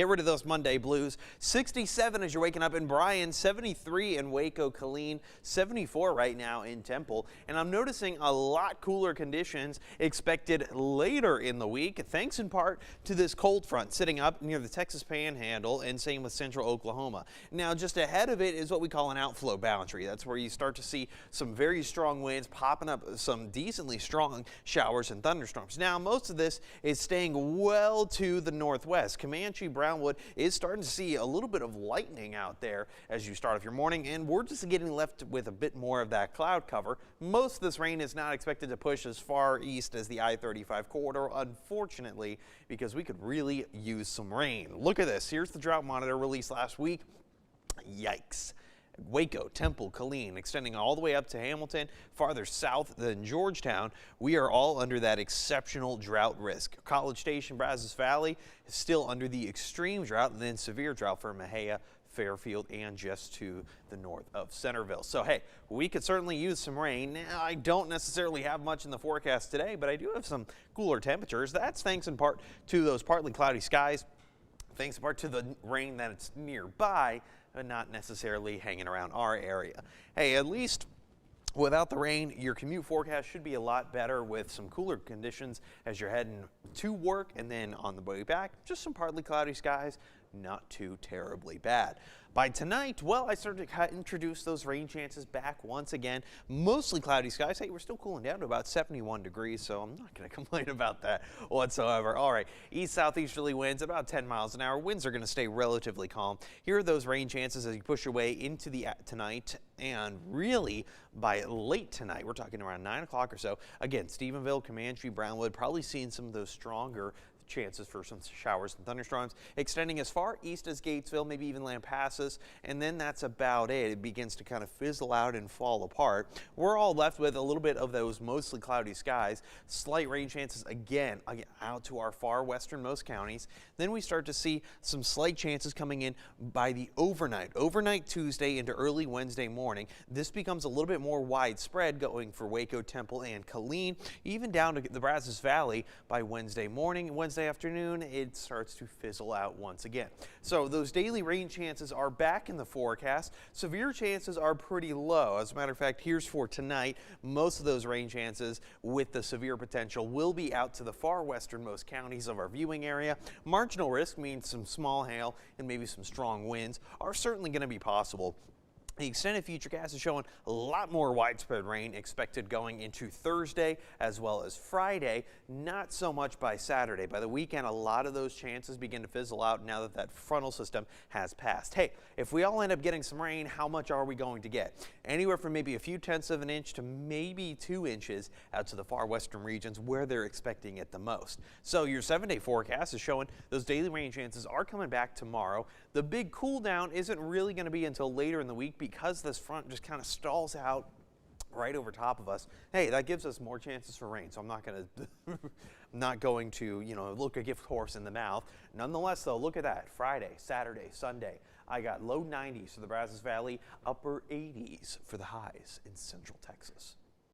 Get rid of those Monday blues. 67 as you're waking up in Bryan, 73 in Waco, Killeen, 74 right now in Temple. And I'm noticing a lot cooler conditions expected later in the week, thanks in part to this cold front sitting up near the Texas Panhandle, and same with central Oklahoma. Now, just ahead of it is what we call an outflow boundary. That's where you start to see some very strong winds popping up, some decently strong showers and thunderstorms. Now, most of this is staying well to the northwest. Comanche, Brownwood is starting to see a little bit of lightning out there as you start off your morning, and we're just getting left with a bit more of that cloud cover. Most of this rain is not expected to push as far east as the I-35 corridor, unfortunately, because we could really use some rain. Look at this. Here's the drought monitor released last week. Yikes. Waco, Temple, Killeen, extending all the way up to Hamilton, farther south than Georgetown. We are all under that exceptional drought risk. College Station, Brazos Valley is still under the extreme drought, and then severe drought for Mejia, Fairfield, and just to the north of Centerville. So, hey, we could certainly use some rain. Now, I don't necessarily have much in the forecast today, but I do have some cooler temperatures. That's thanks in part to those partly cloudy skies, thanks in part to the rain that's nearby, but not necessarily hanging around our area. Hey, at least without the rain, your commute forecast should be a lot better with some cooler conditions as you're heading to work, and then on the way back, just some partly cloudy skies, not too terribly bad. By tonight, well, I started to introduce those rain chances back once again. Mostly cloudy skies. Hey, we're still cooling down to about 71 degrees, so I'm not going to complain about that whatsoever. All right, east-southeasterly winds about 10 miles an hour. Winds are going to stay relatively calm. Here are those rain chances as you push your way into the tonight, and really by late tonight, we're talking around 9 o'clock or so. Again, Stephenville, Comanche, Brownwood, probably seeing some of those stronger chances for some showers and thunderstorms, extending as far east as Gatesville, maybe even Lampasas, and then that's about it. It begins to kind of fizzle out and fall apart. We're all left with a little bit of those mostly cloudy skies, slight rain chances again out to our far westernmost counties. Then we start to see some slight chances coming in by the overnight Tuesday into early Wednesday morning. This becomes a little bit more widespread, going for Waco, Temple, and Killeen, even down to the Brazos Valley by Wednesday morning. Wednesday afternoon, it starts to fizzle out once again. So those daily rain chances are back in the forecast. Severe chances are pretty low. As a matter of fact, here's for tonight. Most of those rain chances with the severe potential will be out to the far westernmost counties of our viewing area. Marginal risk means some small hail and maybe some strong winds are certainly going to be possible. The extended futurecast is showing a lot more widespread rain expected going into Thursday as well as Friday. Not so much by Saturday. By the weekend, a lot of those chances begin to fizzle out now that that frontal system has passed. Hey, if we all end up getting some rain, how much are we going to get? Anywhere from maybe a few tenths of an inch to maybe 2 inches out to the far western regions where they're expecting it the most. So your 7-day forecast is showing those daily rain chances are coming back tomorrow. The big cool down isn't really going to be until later in the week because this front just kind of stalls out right over top of us. Hey, that gives us more chances for rain, so I'm not going to not going to, look a gift horse in the mouth. Nonetheless, though, look at that. Friday, Saturday, Sunday. I got low 90s for the Brazos Valley, upper 80s for the highs in central Texas.